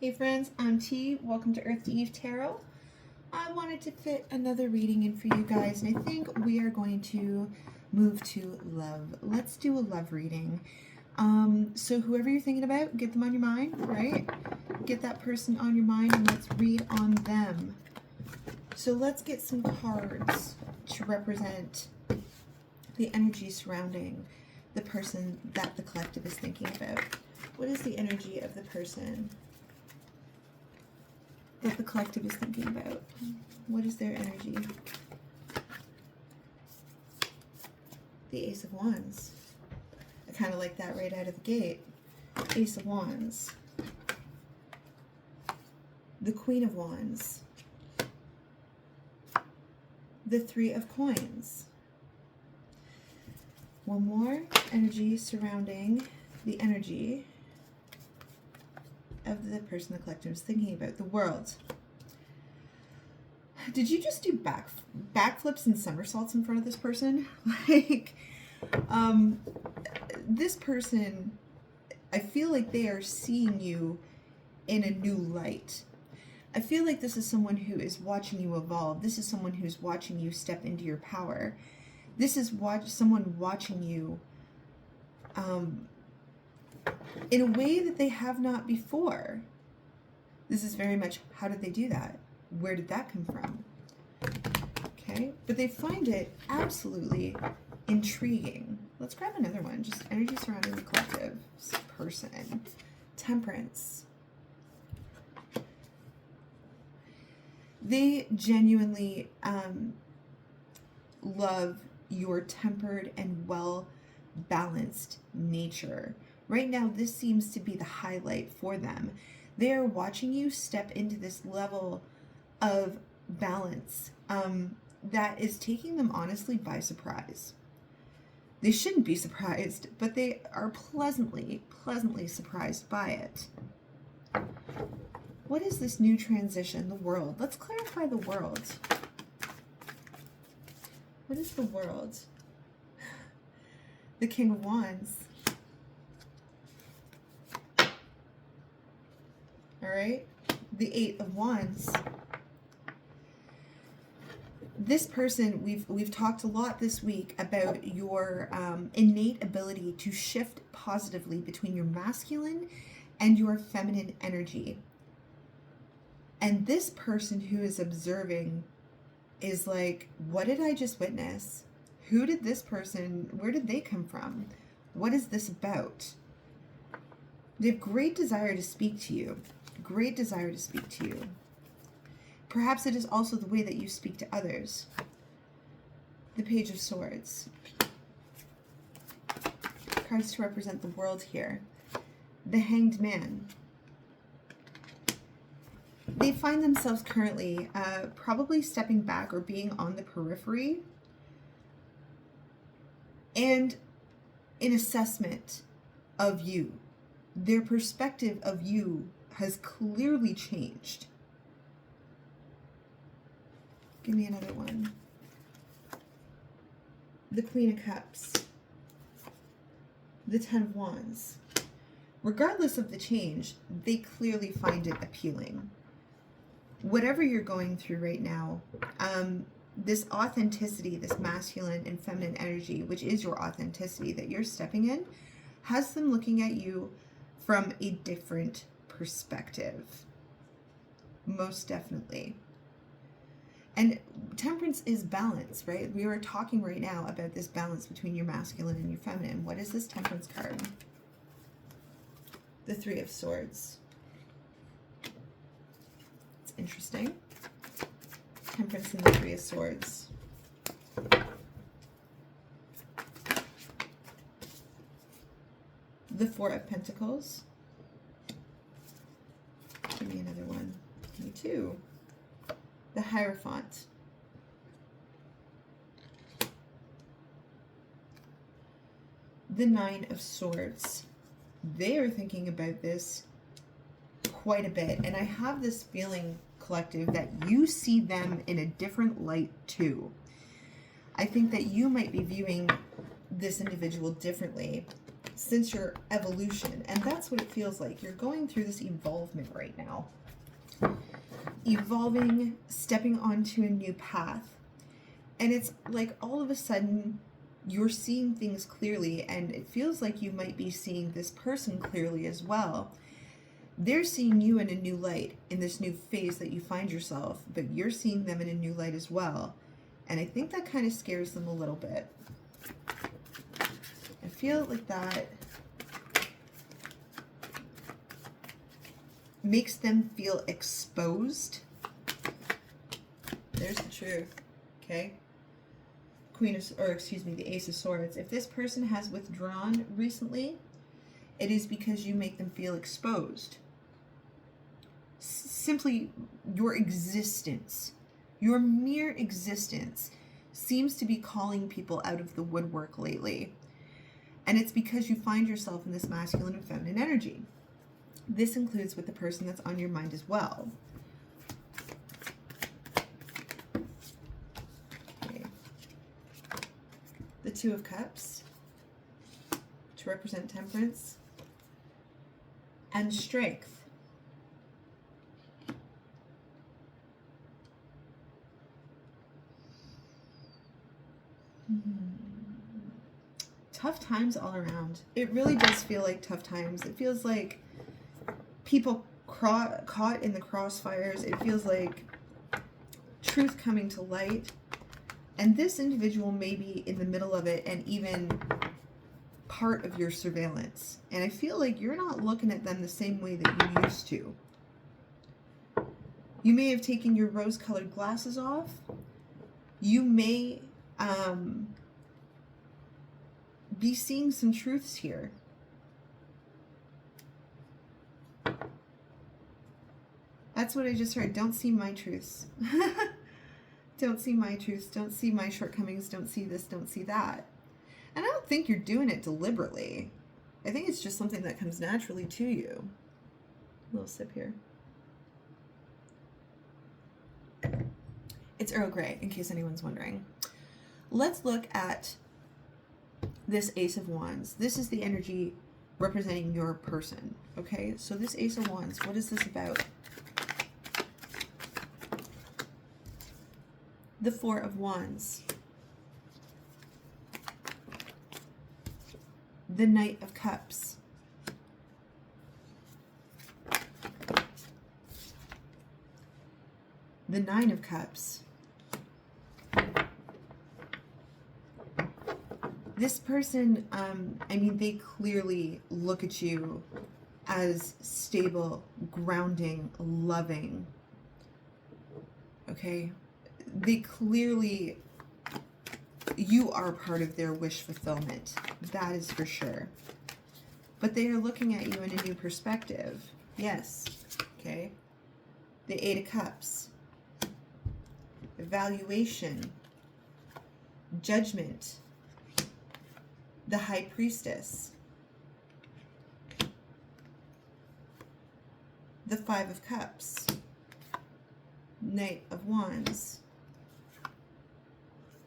Hey friends, I'm T. Welcome to Earth to Eve Tarot. I wanted to fit another reading in for you guys, and I think we are going to move to love. Let's do a love reading. So whoever you're thinking about, get them on your mind, right? Get that person on your mind and let's read on them. So let's get some cards to represent the energy surrounding the person that the collective is thinking about. What is the energy of the person that the collective is thinking about? What is their energy? The Ace of Wands. I kind of like that right out of the gate. Ace of Wands. The Queen of Wands. The Three of Coins. One more energy surrounding the energy of the person the collective is thinking about. The World. Did you just do backflips and somersaults in front of this person? This person, I feel like they are seeing you in a new light. I feel like this is someone who is watching you evolve. This is someone who's watching you step into your power. This is someone watching you in a way that they have not before. This is very much, how did they do that? Where did that come from? Okay, but they find it absolutely intriguing. Let's grab another one. Just energy surrounding the collective. This person. Temperance. They genuinely love your tempered and well-balanced nature. Right now, this seems to be the highlight for them. They are watching you step into this level of balance that is taking them honestly by surprise. They shouldn't be surprised, but they are pleasantly surprised by it. What is this new transition? The World. Let's clarify the World. What is the World? The King of Wands. All right. The Eight of Wands. This person, we've talked a lot this week about your innate ability to shift positively between your masculine and your feminine energy. And this person who is observing is like, what did I just witness? Who did this person, where did they come from? What is this about? They have great desire to speak to you. Great desire to speak to you. Perhaps it is also the way that you speak to others. The Page of Swords. Cards to represent the World here. The Hanged Man. They find themselves currently probably stepping back or being on the periphery and an assessment of you. Their perspective of you has clearly changed. Give me another one. The Queen of Cups. The Ten of Wands. Regardless of the change, they clearly find it appealing. Whatever you're going through right now, this authenticity, this masculine and feminine energy, which is your authenticity that you're stepping in, has them looking at you from a different perspective. Most definitely. And temperance is balance, right? We are talking right now about this balance between your masculine and your feminine. What is this temperance card? The Three of Swords. It's interesting. Temperance and the Three of Swords. The Four of Pentacles. Give me another one. Give me two. The Hierophant. The Nine of Swords. They are thinking about this quite a bit. And I have this feeling, collective, that you see them in a different light too. I think that you might be viewing this individual differently. since your evolution. And that's what it feels like. You're going through this evolvement right now. Evolving, stepping onto a new path. And it's like all of a sudden you're seeing things clearly, and it feels like you might be seeing this person clearly as well. They're seeing you in a new light in this new phase that you find yourself, but you're seeing them in a new light as well. And I think that kind of scares them a little bit. I feel like that makes them feel exposed. There's the truth, okay? The Ace of Swords. If this person has withdrawn recently, it is because you make them feel exposed. Simply your existence, your mere existence seems to be calling people out of the woodwork lately. And it's because you find yourself in this masculine and feminine energy. This includes with the person that's on your mind as well. Okay. The Two of Cups to represent temperance and strength. Tough times all around. It really does feel like tough times. It feels like people caught in the crossfires. It feels like truth coming to light. And this individual may be in the middle of it and even part of your surveillance. And I feel like you're not looking at them the same way that you used to. You may have taken your rose-colored glasses off. You may be seeing some truths here. That's what I just heard. Don't see my truths. Don't see my truths. Don't see my shortcomings. Don't see this. Don't see that. And I don't think you're doing it deliberately. I think it's just something that comes naturally to you. A little sip here. It's Earl Grey, in case anyone's wondering. Let's look at this Ace of Wands. This is the energy representing your person, okay? So this Ace of Wands, what is this about? The Four of Wands. The Knight of Cups. The Nine of Cups. This person, I mean, they clearly look at you as stable, grounding, loving. Okay? They clearly, you are part of their wish fulfillment. That is for sure. But they are looking at you in a new perspective. Yes. Okay? The Eight of Cups. Evaluation. Judgment. The High Priestess. The Five of Cups. Knight of Wands.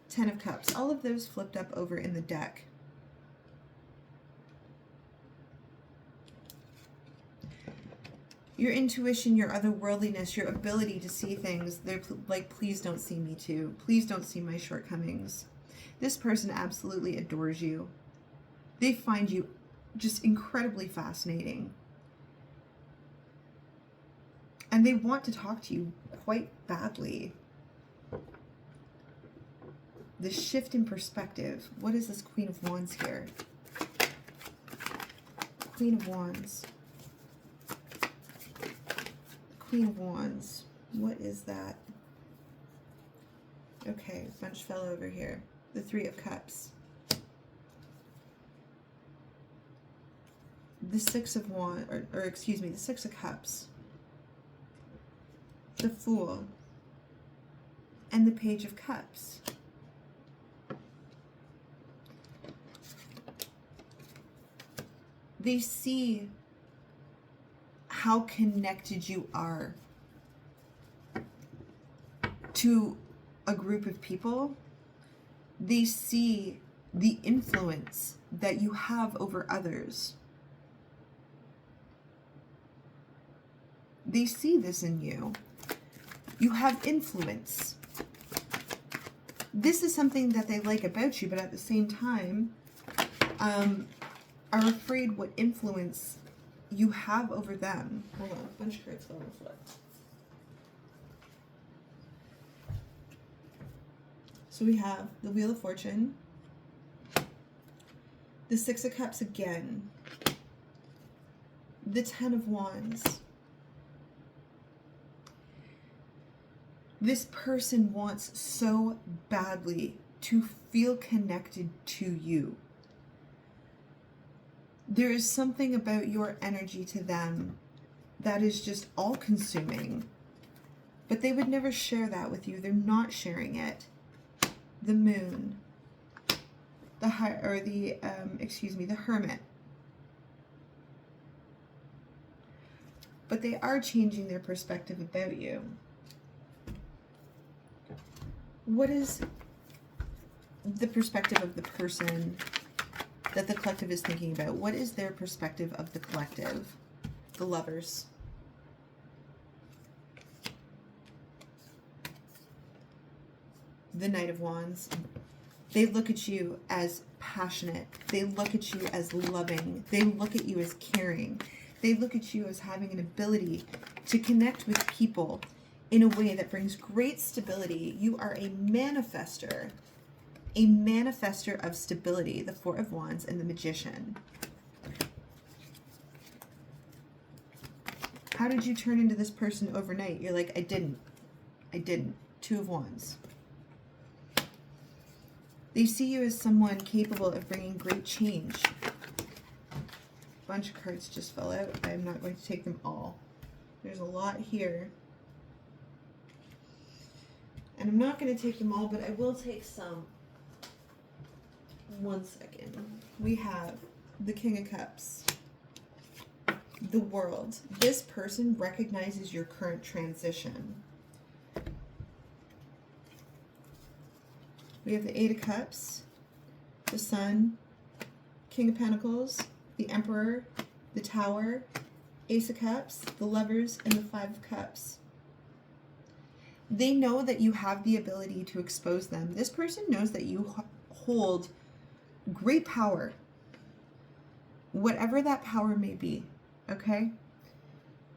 Ten of Cups. All of those flipped up over in the deck. Your intuition, your otherworldliness, your ability to see things. They're like, please don't see me too. Please don't see my shortcomings. This person absolutely adores you. They find you just incredibly fascinating. And they want to talk to you quite badly. The shift in perspective. What is this Queen of Wands here? Queen of Wands. Queen of Wands. What is that? Okay, a bunch fell over here. The Three of Cups. The Six of Wands, or excuse me, the Six of Cups. The Fool. And the Page of Cups. They see how connected you are to a group of people. They see the influence that you have over others. They see this in you. You have influence. This is something that they like about you, but at the same time, are afraid what influence you have over them. Hold on, a bunch of cards fell on the floor. So we have the Wheel of Fortune, the Six of Cups again, the Ten of Wands. This person wants so badly to feel connected to you. There is something about your energy to them that is just all-consuming, but they would never share that with you. They're not sharing it. The Moon, the Hermit. But they are changing their perspective about you. What is the perspective of the person that the collective is thinking about? What is their perspective of the collective? The Lovers. The Knight of Wands. They look at you as passionate. They look at you as loving. They look at you as caring. They look at you as having an ability to connect with people in a way that brings great stability. You are a manifester of stability. The Four of Wands and the Magician. How did you turn into this person overnight? You're like, I didn't. Two of Wands. They see you as someone capable of bringing great change. A bunch of cards just fell out. I'm not going to take them all. There's a lot here. And I'm not going to take them all, but I will take some. One second. We have the King of Cups. The World. This person recognizes your current transition. We have the Eight of Cups, the Sun, King of Pentacles, the Emperor, the Tower, Ace of Cups, the Lovers, and the Five of Cups. They know that you have the ability to expose them. This person knows that you hold great power, whatever that power may be, okay?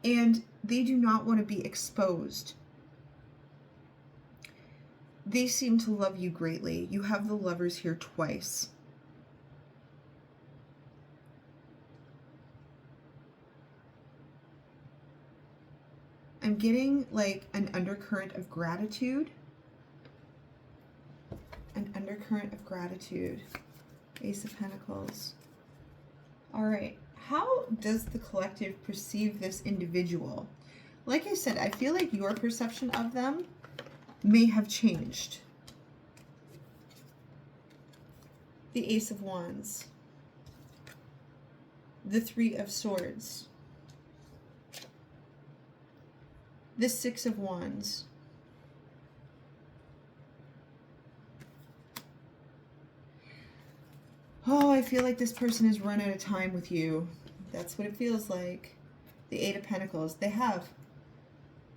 And they do not want to be exposed. They seem to love you greatly. You have the Lovers here twice. I'm getting like an undercurrent of gratitude. An undercurrent of gratitude. Ace of Pentacles. All right. How does the collective perceive this individual? Like I said, I feel like your perception of them may have changed. The Ace of Wands. The Three of Swords. The Six of Wands. Oh, I feel like this person has run out of time with you. That's what it feels like. The Eight of Pentacles. They have.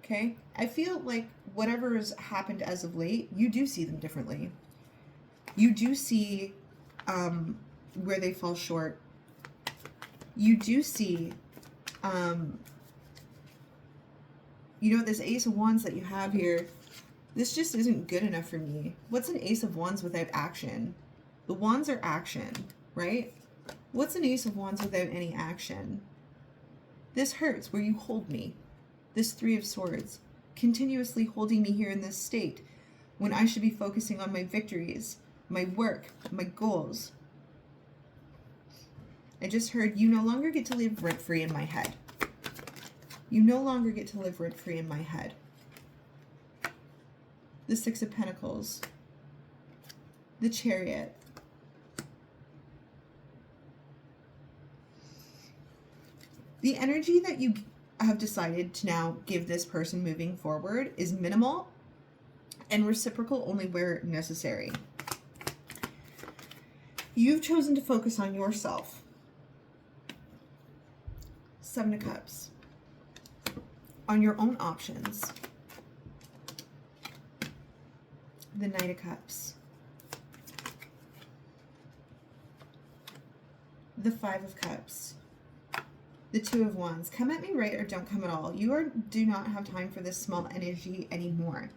Okay? I feel like whatever has happened as of late, you do see them differently. You do see where they fall short. You do see, you know, this Ace of Wands that you have here, this just isn't good enough for me. What's an Ace of Wands without action? The Wands are action, right? What's an Ace of Wands without any action? This hurts where you hold me. This Three of Swords, continuously holding me here in this state when I should be focusing on my victories, my work, my goals. I just heard you no longer get to live rent-free in my head. You no longer get to live rent-free in my head. The Six of Pentacles. The Chariot. The energy that you have decided to now give this person moving forward is minimal and reciprocal only where necessary. You've chosen to focus on yourself. Seven of Cups. On your own options. The Knight of Cups. The Five of Cups. The Two of Wands. Come at me right or don't come at all. You do not have time for this small energy anymore.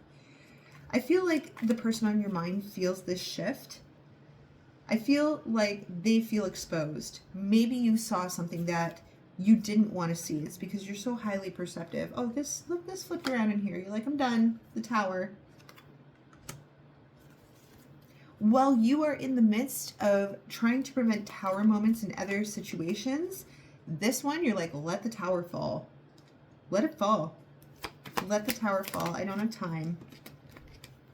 I feel like the person on your mind feels this shift. I feel like they feel exposed. Maybe you saw something that you didn't want to see. It's because you're so highly perceptive. Oh, this flipped around in here. You're like, I'm done. The Tower. While you are in the midst of trying to prevent Tower moments in other situations, this one, you're like, let the Tower fall. Let it fall. Let the Tower fall. I don't have time.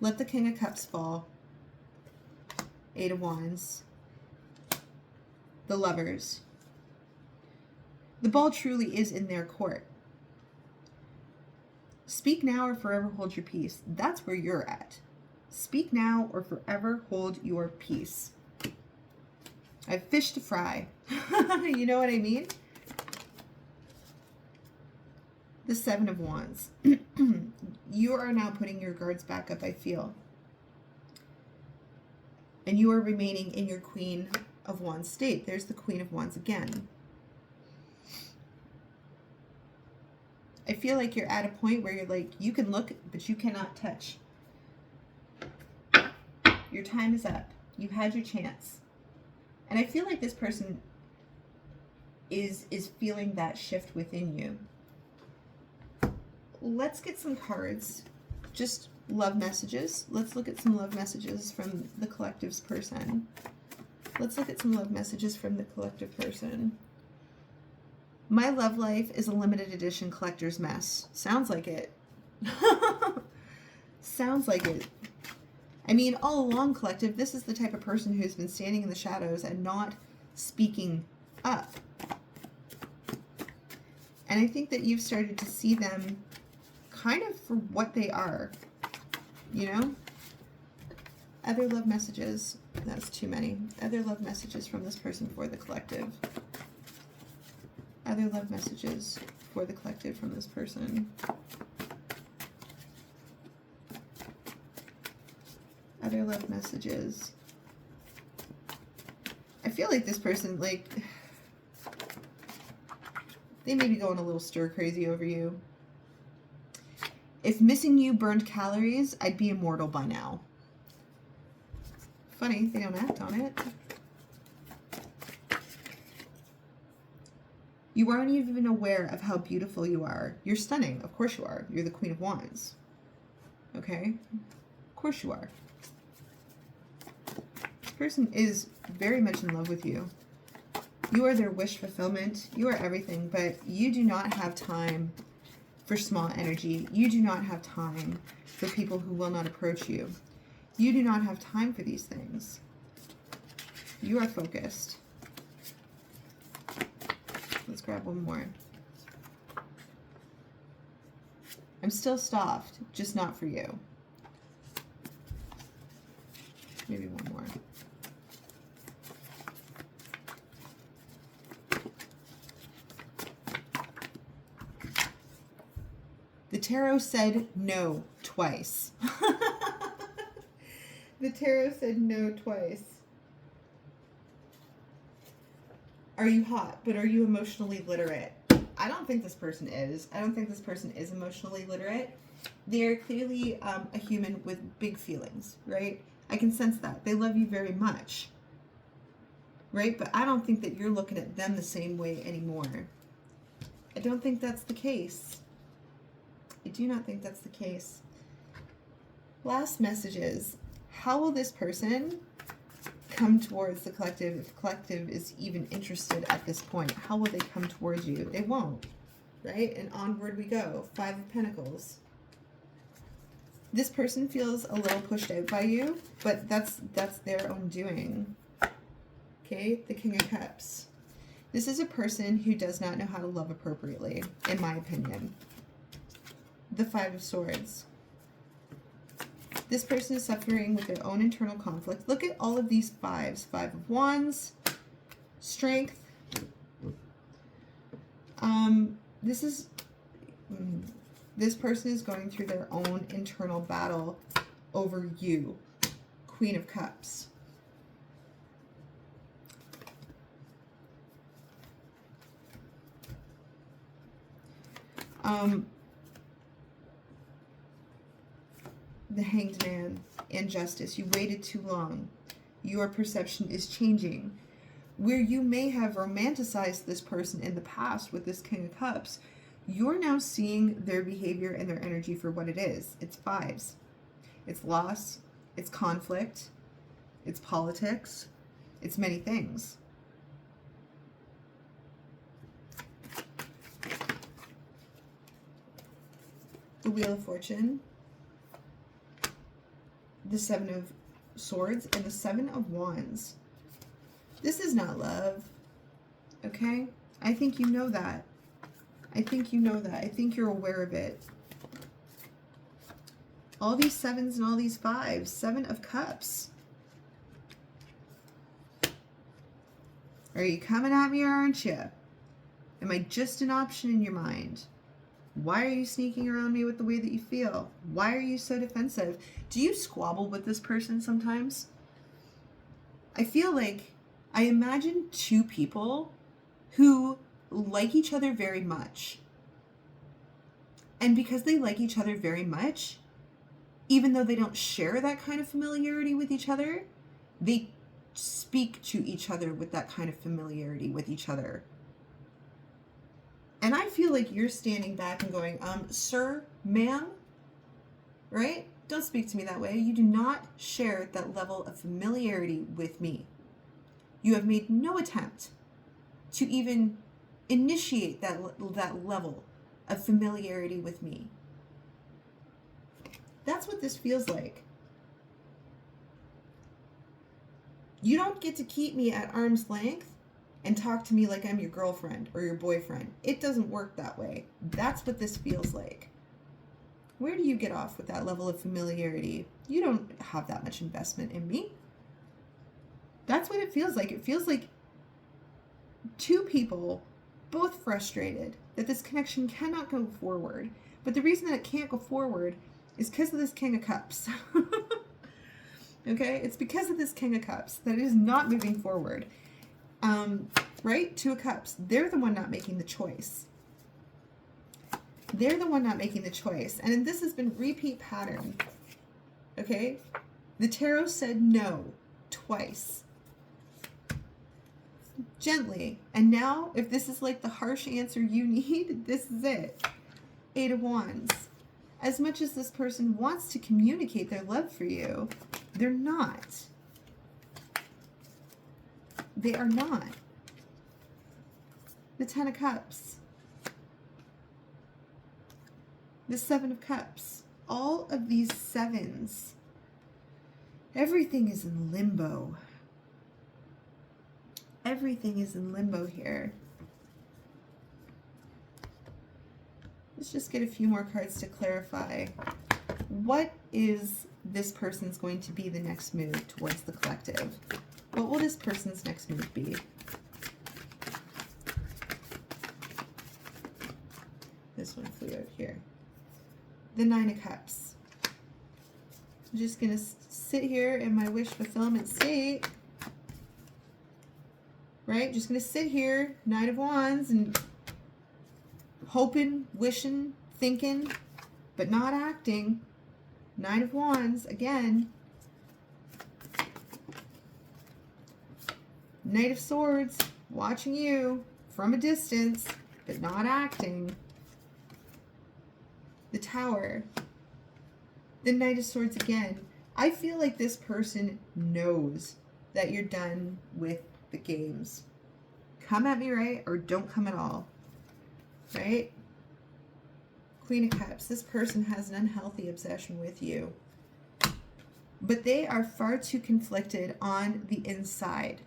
Let the King of Cups fall. Eight of Wands. The Lovers. The ball truly is in their court. Speak now or forever hold your peace. That's where you're at. Speak now or forever hold your peace. I have fish to fry. You know what I mean? The Seven of Wands. You are now putting your guards back up, I feel. And you are remaining in your Queen of Wands state. There's the Queen of Wands again. I feel like you're at a point where you're like, you can look, but you cannot touch. Your time is up. You had your chance. And I feel like this person is feeling that shift within you. Let's get some cards. Just love messages. Let's look at some love messages from the collective's person. Let's look at some love messages from the collective person. My love life is a limited edition collector's mess. Sounds like it. Sounds like it. I mean, all along, collective, this is the type of person who's been standing in the shadows and not speaking up. And I think that you've started to see them kind of for what they are, you know? Other love messages. That's too many. Other love messages from this person for the collective. Other love messages for the collective from this person. Other love messages. I feel like this person, like, they may be going a little stir crazy over you. If missing you burned calories, I'd be immortal by now. Funny, they don't act on it. You aren't even aware of how beautiful you are. You're stunning. Of course you are. You're the Queen of Wands. Okay? Of course you are. This person is very much in love with you. You are their wish fulfillment. You are everything, but you do not have time for small energy. You do not have time for people who will not approach you. You do not have time for these things. You are focused. Let's grab one more. I'm still soft, just not for you. Maybe one more. The tarot said no twice. The tarot said no twice. Are you hot, but are you emotionally literate? I don't think this person is. I don't think this person is emotionally literate. They're clearly a human with big feelings, right? I can sense that. They love you very much, right? But I don't think that you're looking at them the same way anymore. I don't think that's the case. I do not think that's the case. Last messages. How will this person come towards the collective if the collective is even interested at this point? How will they come towards you? They won't, right? And onward we go. Five of Pentacles. This person feels a little pushed out by you, but that's their own doing. Okay, the King of Cups. This is a person who does not know how to love appropriately, in my opinion. The Five of Swords. This person is suffering with their own internal conflict. Look at all of these fives. 5 of Wands, Strength. This person is going through their own internal battle over you. Queen of Cups. The Hanged Man, Injustice. You waited too long. Your perception is changing. Where you may have romanticized this person in the past with this King of Cups, you're now seeing their behavior and their energy for what it is. It's fives. It's loss. It's conflict. It's politics. It's many things. The Wheel of Fortune, the 7 of Swords, and the 7 of Wands. This is not love, okay? I think you know that. I think you know that. I think you're aware of it. All these 7s and all these 5s. 7 of Cups. Are you coming at me or aren't you? Am I just an option in your mind? Why are you sneaking around me with the way that you feel? Why are you so defensive? Do you squabble with this person sometimes? I feel like I imagine two people who like each other very much. And because they like each other very much, even though they don't share that kind of familiarity with each other, they speak to each other with that kind of familiarity with each other. And I feel like you're standing back and going, sir, ma'am, right? Don't speak to me that way. You do not share that level of familiarity with me. You have made no attempt to even initiate that level of familiarity with me. That's what this feels like. You don't get to keep me at arm's length and talk to me like I'm your girlfriend or your boyfriend. It doesn't work that way. That's what this feels like. Where do you get off with that level of familiarity? You don't have that much investment in me. That's what it feels like. It feels like two people, both frustrated that this connection cannot go forward. But the reason that it can't go forward is because of this King of Cups. Okay? It's because of this King of Cups that it is not moving forward. Right? 2 of Cups. They're the one not making the choice. They're the one not making the choice. And this has been repeat pattern. Okay? The tarot said no twice. Gently. And now, if this is like the harsh answer you need, this is it. 8 of Wands. As much as this person wants to communicate their love for you, they're not. They are not. The 10 of Cups. The 7 of Cups. All of these 7s. Everything is in limbo. Everything is in limbo here. Let's just get a few more cards to clarify. What is this person's going to be the next move towards the collective? What will this person's next move be? This one flew out here. The 9 of Cups. I'm just going to sit here in my wish fulfillment state. Right? Just going to sit here, 9 of Wands, and hoping, wishing, thinking, but not acting. 9 of Wands, again. Knight of Swords, watching you from a distance, but not acting. The Tower. The Knight of Swords again. I feel like this person knows that you're done with the games. Come at me, right? Or don't come at all. Right? Queen of Cups. This person has an unhealthy obsession with you. But they are far too conflicted on the inside.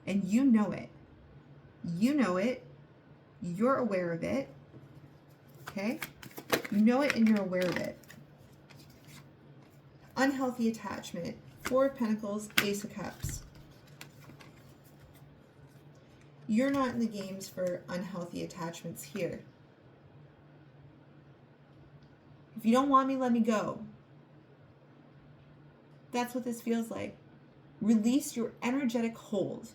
And you know it. You know it. You're aware of it. Okay? You know it and you're aware of it. Unhealthy attachment. Four of Pentacles, Ace of Cups. You're not in the games for unhealthy attachments here. If you don't want me, let me go. That's what this feels like. Release your energetic hold.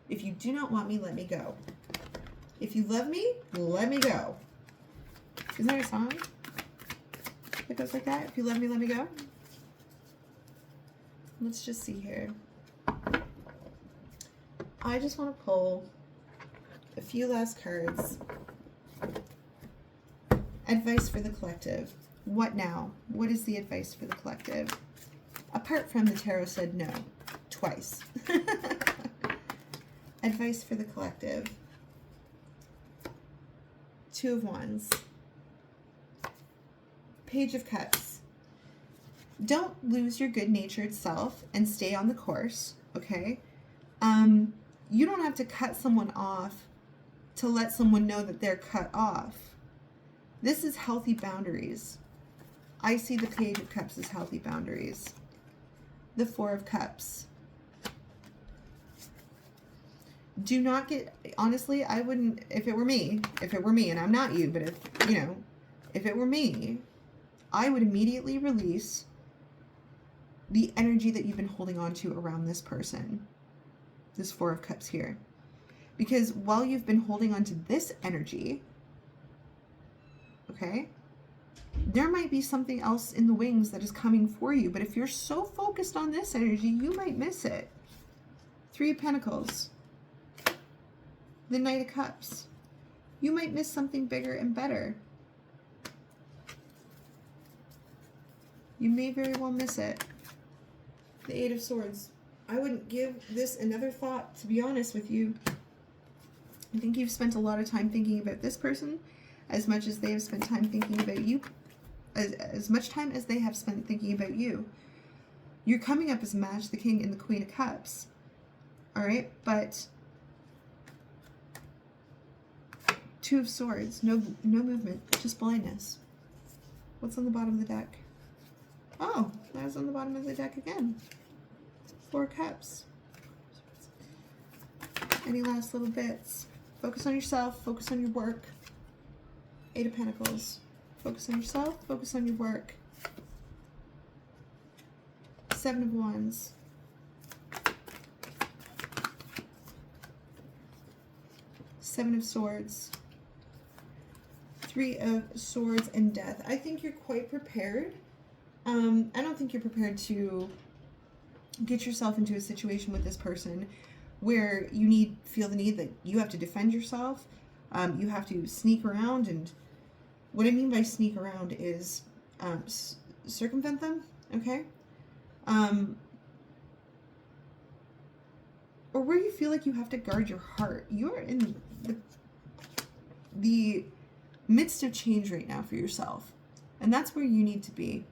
If you do not want me, let me go. If you love me, let me go. Isn't there a song that goes like that? If you love me, let me go. Let's just see here. I just want to pull a few last cards. Advice for the collective. What now? What is the advice for the collective? Apart from the tarot said no. Twice. Advice for the collective. Two of Wands. Page of Cups. Don't lose your good-natured self and stay on the course, okay? You don't have to cut someone off to let someone know that they're cut off. This is healthy boundaries. I see the Page of Cups as healthy boundaries. The Four of Cups. Do not get, honestly, I wouldn't, if it were me, and I'm not you, but if it were me, I would immediately release the energy that you've been holding on to around this person. This Four of Cups here. Because while you've been holding on to this energy, okay, there might be something else in the wings that is coming for you. But if you're so focused on this energy, you might miss it. Three of Pentacles. The Knight of Cups. You might miss something bigger and better. You may very well miss it. The Eight of Swords. I wouldn't give this another thought, to be honest with you. I think you've spent a lot of time thinking about this person as much as they have spent time thinking about you. As much time as they have spent thinking about you. You're coming up as Match the King and the Queen of Cups. Alright, but Two of Swords. No movement, just blindness. What's on the bottom of the deck? Oh, that was on the bottom of the deck again. Four of Cups. Any last little bits? Focus on yourself. Focus on your work. Eight of Pentacles. Focus on yourself. Focus on your work. Seven of Wands. Seven of Swords. Three of Swords and Death. I think you're quite prepared. I don't think you're prepared to get yourself into a situation with this person where you feel the need that you have to defend yourself. You have to sneak around, and what I mean by sneak around is circumvent them, okay? Or where you feel like you have to guard your heart. You're in the midst of change right now for yourself, and that's where you need to be.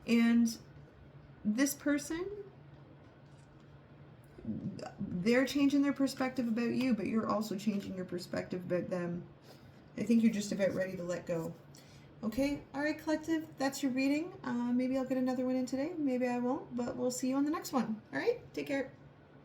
And this person, they're changing their perspective about you, but you're also changing your perspective about them. I think you're just about ready to let go. Okay, all right, collective, that's your reading. Maybe I'll get another one in today. Maybe I won't, but we'll see you on the next one. All right, take care.